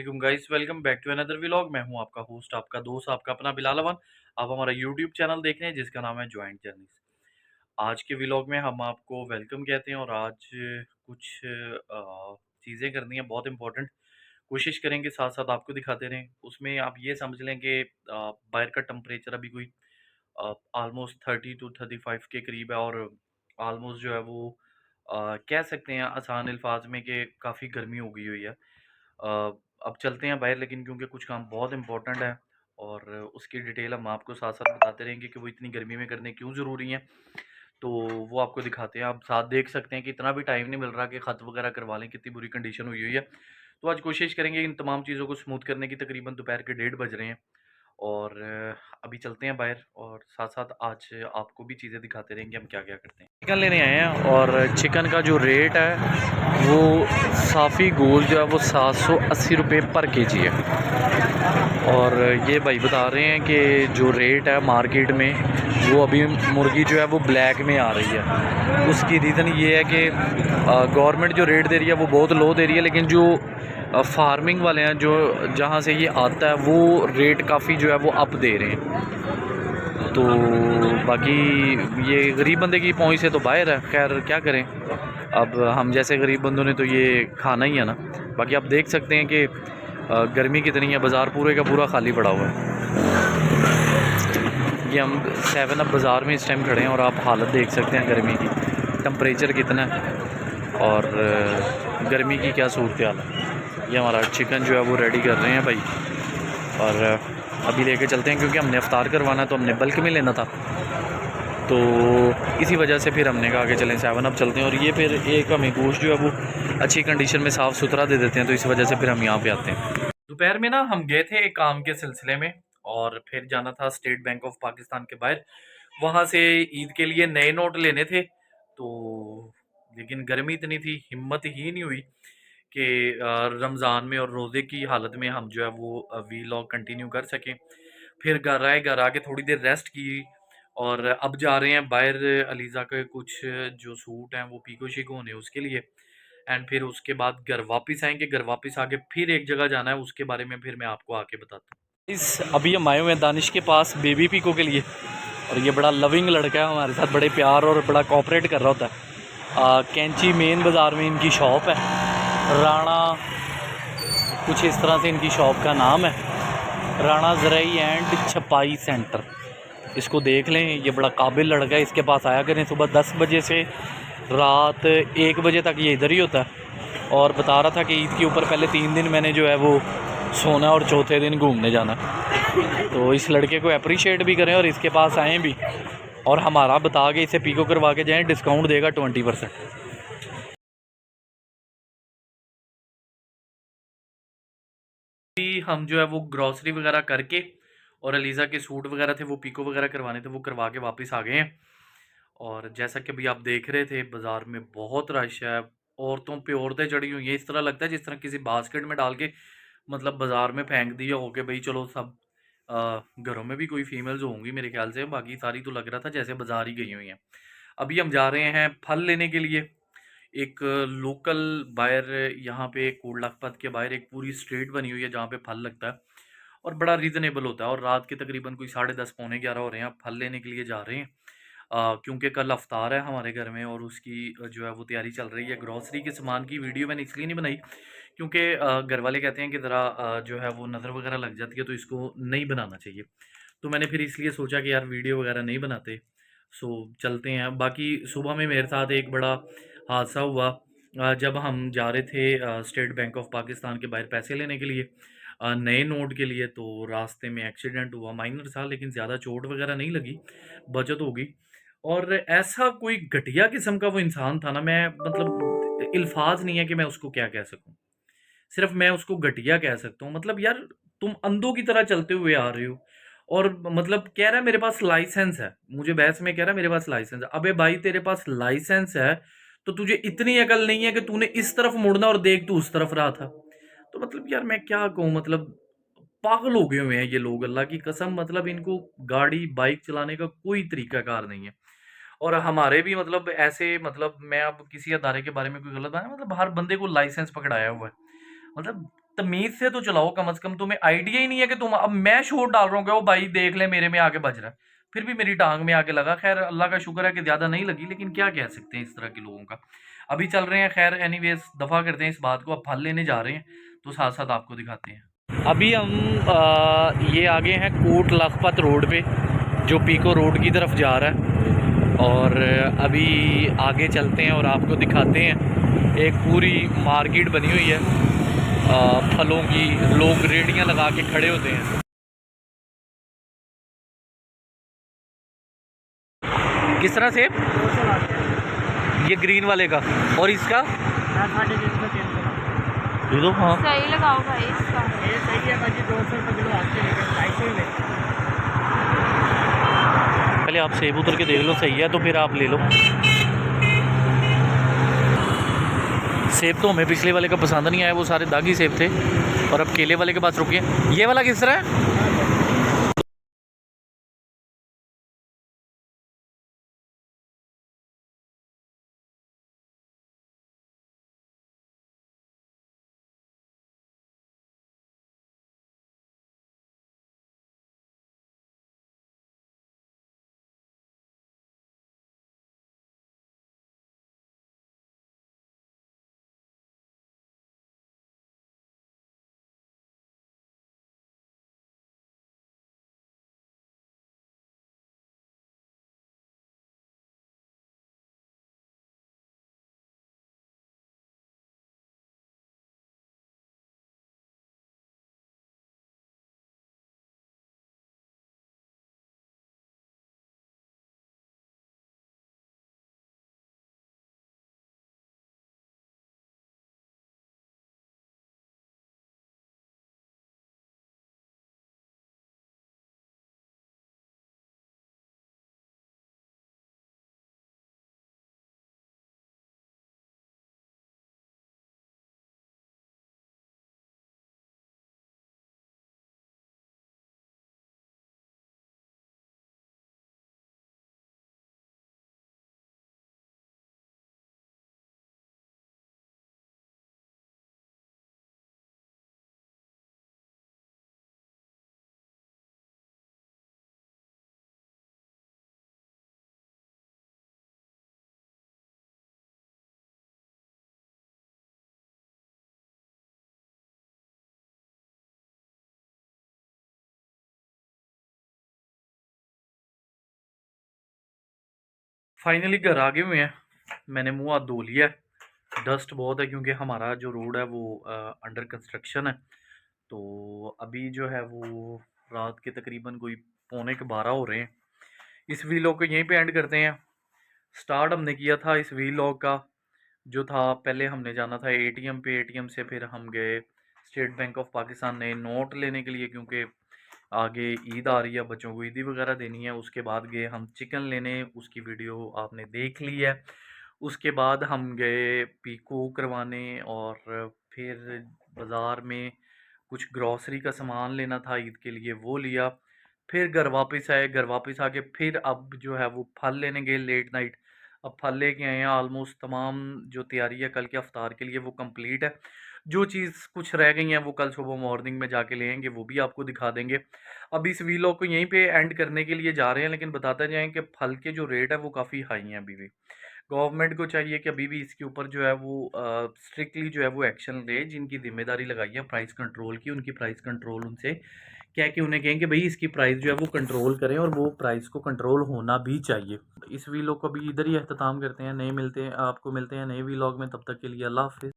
वालेकुम guys, welcome back to another vlog. मैं हूं आपका होस्ट, आपका दोस्त, आपका अपना बिलाल अवन। आप हमारा यूट्यूब चैनल देख रहे हैं जिसका नाम है जॉइंट जर्नीज। आज के व्लॉग में हम आपको वेलकम कहते हैं और आज कुछ चीज़ें करनी है बहुत इंपॉर्टेंट। कोशिश करेंगे साथ साथ आपको दिखाते रहें। उसमें आप ये समझ लें कि बाहर का टेम्परेचर अभी कोई ऑलमोस्ट 30 to 35 के करीब है और ऑलमोस्ट जो है वो कह सकते हैं आसान अल्फाज में कि काफ़ी गर्मी हो गई हुई है। अब चलते हैं बाहर, लेकिन क्योंकि कुछ काम बहुत इंपॉर्टेंट है और उसकी डिटेल हम आपको साथ साथ बताते रहेंगे कि वो इतनी गर्मी में करने क्यों ज़रूरी हैं। तो वो आपको दिखाते हैं। आप साथ देख सकते हैं कि इतना भी टाइम नहीं मिल रहा कि ख़त वगैरह करवा लें, कितनी बुरी कंडीशन हुई हुई है। तो आज कोशिश करेंगे इन तमाम चीज़ों को स्मूथ करने की। तकरीबन दोपहर के 1:30 बज रहे हैं और अभी चलते हैं बाहर और साथ साथ आज आपको भी चीज़ें दिखाते रहेंगे हम क्या क्या करते हैं। चिकन लेने आए हैं और चिकन का जो रेट है वो साफ़ी गोल जो है वो 780 रुपये पर केजी है। और ये भाई बता रहे हैं कि जो रेट है मार्केट में वो अभी मुर्गी जो है वो ब्लैक में आ रही है। उसकी रीज़न ये है कि गवर्नमेंट जो रेट दे रही है वो बहुत लो दे रही है, लेकिन जो फार्मिंग वाले हैं जो जहाँ से ये आता है वो रेट काफ़ी जो है वो अप दे रहे हैं। तो बाकी ये गरीब बंदे की पहुँच से तो बाहर है, खैर क्या करें। अब हम जैसे गरीब बंदों ने तो ये खाना ही है ना। बाकी आप देख सकते हैं कि गर्मी कितनी है, बाज़ार पूरे का पूरा खाली पड़ा हुआ है। ये हम 7 अप बाज़ार में इस टाइम खड़े हैं और आप हालत देख सकते हैं गर्मी की, टेम्परेचर कितना है और गर्मी की क्या सूरत हाल है। ये हमारा चिकन जो है वो रेडी कर रहे हैं भाई और अभी लेके चलते हैं क्योंकि हमने इफ्तार करवाना है तो हमने बल्क में लेना था। तो इसी वजह से फिर हमने कहा आगे चलें 7 अप चलते हैं। और ये फिर एक हमें गोश्त जो है वो अच्छी कंडीशन में साफ़ सुथरा दे देते हैं, तो इस वजह से फिर हम यहाँ पे आते हैं। दोपहर में ना हम गए थे एक काम के सिलसिले में और फिर जाना था स्टेट बैंक ऑफ पाकिस्तान के बाहर। वहाँ से ईद के लिए नए नोट लेने थे, तो लेकिन गर्मी इतनी थी, हिम्मत ही नहीं हुई कि रमज़ान में और रोज़े की हालत में हम जो है वो वीलॉग कंटिन्यू कर सकें। फिर घर आए, घर आके थोड़ी देर रेस्ट की और अब जा रहे हैं बाहर अलीज़ा के कुछ जो सूट हैं वो पीको शीको होने उसके लिए। एंड फिर उसके बाद घर वापस आएंगे, घर वापस आके फिर एक जगह जाना है, उसके बारे में फिर मैं आपको आके बताता हूँ। इस अभी हम आए हुए हैं दानिश के पास बेबी पीको के लिए और ये बड़ा लविंग लड़का है, हमारे साथ बड़े प्यार और बड़ा कोऑपरेट कर रहा होता है। कैंची मेन बाज़ार में इनकी शॉप है, राणा कुछ इस तरह से इनकी शॉप का नाम है, राणा ज़राई एंड छपाई सेंटर। इसको देख लें, ये बड़ा काबिल लड़का है। इसके पास आया करें, सुबह 10 बजे से रात 1 बजे तक ये इधर ही होता है। और बता रहा था कि ईद के ऊपर पहले 3 दिन मैंने जो है वो सोना और चौथे दिन घूमने जाना। तो इस लड़के को अप्रिशिएट भी करें और इसके पास आएँ भी और हमारा बता के इसे पीको करवा के जाएँ, डिस्काउंट देगा 20%। भी हम जो है वो ग्रॉसरी वगैरह करके और अलीज़ा के सूट वगैरह थे वो पीको वगैरह करवाने थे, वो करवा के वापस आ गए हैं। और जैसा कि अभी आप देख रहे थे बाज़ार में बहुत रश है, औरतों पे औरतें चढ़ी हुई हैं। इस तरह लगता है जिस तरह किसी बास्केट में डाल के मतलब बाज़ार में फेंक दिया हो के भाई चलो सब घरों में भी कोई फीमेल्स होंगी मेरे ख्याल से, बाकी सारी तो लग रहा था जैसे बाज़ार ही गई हुई हैं। अभी हम जा रहे हैं फल लेने के लिए। एक लोकल बायर यहाँ पे कोट लखपत के बाहर एक पूरी स्ट्रीट बनी हुई है जहाँ पे फल लगता है और बड़ा रीज़नेबल होता है। और रात के तकरीबन कोई 10:30 पौने 11 हो रहे हैं, आप फल लेने के लिए जा रहे हैं क्योंकि कल अफ्तार है हमारे घर में और उसकी जो है वो तैयारी चल रही है। ग्रॉसरी के सामान की वीडियो मैंने इसलिए नहीं बनाई क्योंकि घर वाले कहते हैं कि ज़रा जो है वो नज़र वगैरह लग जाती है तो इसको नहीं बनाना चाहिए। तो मैंने फिर इसलिए सोचा कि यार वीडियो वगैरह नहीं बनाते, सो चलते हैं। बाकी सुबह में मेरे साथ एक बड़ा हादसा हुआ जब हम जा रहे थे स्टेट बैंक ऑफ पाकिस्तान के बाहर पैसे लेने के लिए नए नोट के लिए। तो रास्ते में एक्सीडेंट हुआ, माइनर था लेकिन ज़्यादा चोट वगैरह नहीं लगी, बचत हो गई। और ऐसा कोई घटिया किस्म का वो इंसान था ना, मैं मतलब अल्फाज नहीं है कि मैं उसको क्या कह सकूं, सिर्फ मैं उसको घटिया कह सकता हूँ। मतलब यार तुम अंधों की तरह चलते हुए आ रहे हो और मतलब कह रहा है मेरे पास लाइसेंस है, मुझे बहस में कह रहा है मेरे पास लाइसेंस है। अबे भाई तेरे पास लाइसेंस है तो तुझे इतनी अकल नहीं है कि तूने इस तरफ मुड़ना और देख तू उस तरफ रहा था। तो मतलब यार मैं क्या कहूँ, मतलब पागल हो गए हुए हैं ये लोग, अल्लाह की कसम। मतलब इनको गाड़ी बाइक चलाने का कोई तरीकाकार नहीं है। और हमारे भी मतलब ऐसे, मतलब मैं अब किसी अदारे के बारे में कोई गलत बात है, मतलब हर बंदे को लाइसेंस पकड़ाया हुआ है। मतलब तमीज से तो चलाओ, कम से कम तुम्हें आइडिया ही नहीं है कि तुम, अब मैं शोर डाल रहा हूँ कि वो भाई देख ले मेरे में आके बज रहा है, फिर भी मेरी टांग में आके लगा। खैर अल्लाह का शुक्र है कि ज्यादा नहीं लगी, लेकिन क्या कह सकते हैं इस तरह के लोगों का। अभी चल रहे हैं, खैर एनीवेज दफा करते हैं इस बात को। अब फल लेने जा रहे हैं तो साथ साथ आपको दिखाते हैं। अभी हम ये आगे हैं कोट लखपत रोड पे, जो पीको रोड की तरफ जा रहा है। और अभी आगे चलते हैं और आपको दिखाते हैं, एक पूरी मार्केट बनी हुई है फलों की, लोग रेडियां लगा के खड़े होते हैं। किस तरह से? 200 लाते हैं ये ग्रीन वाले का, और इसका मैं 350 दे दो। हाँ सही लगाओ भाई इसका। ये सही है भाजी, 200 रुपये किलो आते हैं, 250 ही ले। पहले आप सेब उतर के देख लो, सही है तो फिर आप ले लो। सेब तो हमें पिछले वाले का पसंद नहीं आया, वो सारे दागी सेब थे। और अब केले वाले के पास रुके। ये वाला किस तरह है? फाइनली घर आ गए हुए हैं। मैंने मुंह हाथ धो लिया है। डस्ट बहुत है क्योंकि हमारा जो रोड है वो अंडर कंस्ट्रक्शन है। तो अभी जो है वो रात के तकरीबन कोई 11:45 हो रहे हैं। इस वीलॉग को यहीं पे एंड करते हैं। स्टार्ट हमने किया था इस वीलॉग का, जो था पहले हमने जाना था एटीएम पे, एटीएम से फिर हम गए स्टेट बैंक ऑफ पाकिस्तान नए नोट लेने के लिए, क्योंकि आगे ईद आ रही है, बच्चों को ईदी वगैरह देनी है। उसके बाद गए हम चिकन लेने, उसकी वीडियो आपने देख ली है। उसके बाद हम गए पीको करवाने, और फिर बाज़ार में कुछ ग्रॉसरी का सामान लेना था ईद के लिए, वो लिया। फिर घर वापस आए, घर वापस आके फिर अब जो है वो फल लेने गए लेट नाइट। अब फल लेके आए हैं। ऑलमोस्ट तमाम जो तैयारी है कल के अफ्तार के लिए वो कंप्लीट है। जो चीज़ कुछ रह गई हैं वो कल सुबह मॉर्निंग में जाके लेंगे, वो भी आपको दिखा देंगे। अब इस वीलॉग को यहीं पे एंड करने के लिए जा रहे हैं, लेकिन बताते जाएं कि फल के जो रेट है वो काफ़ी हाई हैं अभी भी। गवर्नमेंट को चाहिए कि अभी भी इसके ऊपर जो है वो स्ट्रिक्टली जो है वो एक्शन ले। जिनकी जिम्मेदारी लगाई है प्राइस कंट्रोल की, उनकी प्राइस कंट्रोल उनसे क्या कि उन्हें कहें कि भाई इसकी प्राइस जो है वो कंट्रोल करें, और वो प्राइस को कंट्रोल होना भी चाहिए। इस वीलॉग को भी इधर ही अख्ताम करते हैं। नए मिलते हैं आपको, मिलते हैं नए वीलॉग में। तब तक के लिए अल्लाह हाफिज़।